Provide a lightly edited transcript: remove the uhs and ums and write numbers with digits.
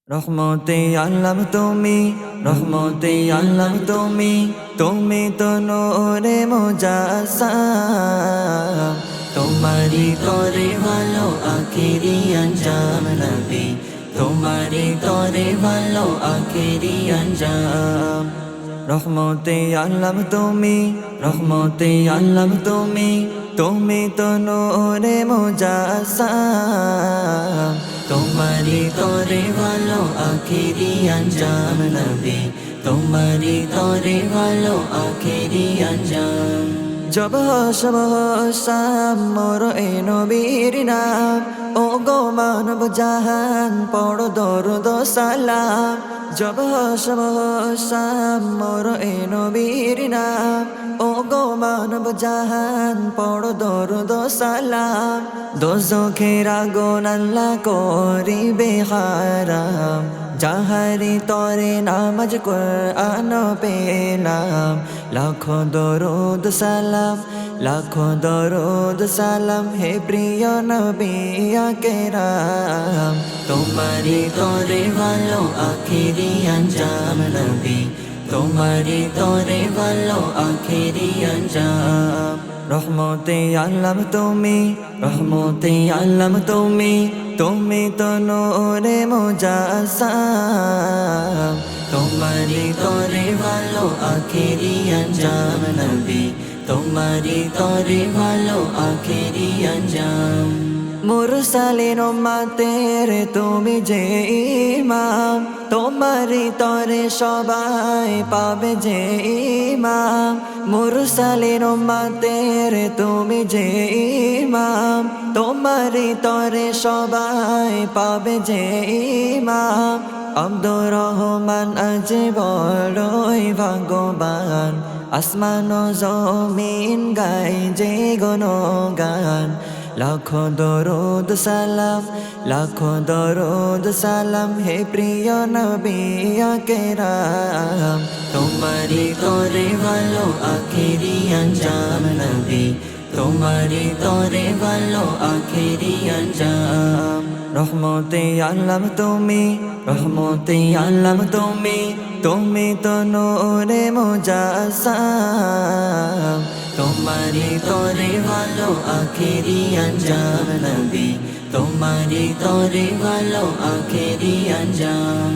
রহমতে আল্লাহ তুমি, রহমতে আল্লাহ তুমি, তুমি তো নূরে মুজাসসাম। তোমারি তরে ভালো আখিরি আঞ্জাম নবী, তোমারি তরে ভালো আখিরি আঞ্জাম। রহমতে আল্লাহ তুমি, রহমতে আল্লাহ তুমি, তুমি তো নূরে মুজাসসাম। তোমারি তরে ভালো আখিরি আঞ্জাম নবী, তোমারি তরে ভালো আখিরি আঞ্জাম। জব শব শাম মোর এ নবীর নাম, ও গো মানব জাহান পড়ো দরুদ সালাম। জব শব শাম মোর এ নবীর নাম, ও গো মানব জাহান পড়ো দরুদ সালাম। দোজখের আগুন আল্লাহ করিবে হারাম, যাহারি তরে নামাজ কুরআন পেলাম। লাখো দরুদ সালাম, লাখো দরুদ সালাম, হে প্রিয় নবী আকরাম। তোমারি তরে ভালো আখিরি আঞ্জাম নবী, তোমারি তরে ভালো আখিরি আঞ্জাম। রহমতে আল্লাহ তুমি, রহমতে আল্লাহ তুমি, তুমি তো নূরে মুজাসসাম। তোমারি তরে ভালো আখিরি আঞ্জাম নবী, তোমারি তরে ভালো আখিরি আঞ্জাম। মুরসালিন উম্মতের তুমি যে ইমাম, তোমারি তরে সবাই পাবে যে ইমাম। মুরসালিন উম্মতের তুমি যে ইমাম, তোমারি তরে সবাই পাবে যে ইমাম। আব্দুর রহমান আজ বড়ই ভাগ্যবান, আসমান ও জমিন গায় যে গুণগান। লাখো দরুদ সালাম, লাখো দরুদ সালাম, হে প্রিয় নবী আকরাম। তোমারি তরে ভালো আখিরি আঞ্জাম নবী, তোমারি তরে ভালো আখিরি আঞ্জাম। রহমতে আল্লাহ তুমি, রহমতে আল্লাহ তুমি, তুমি তো নূরে মুজাসসাম। তোমারি তরে ভালো আখিরি আঞ্জাম নবী, তোমারি তরে ভালো আখিরি আঞ্জাম।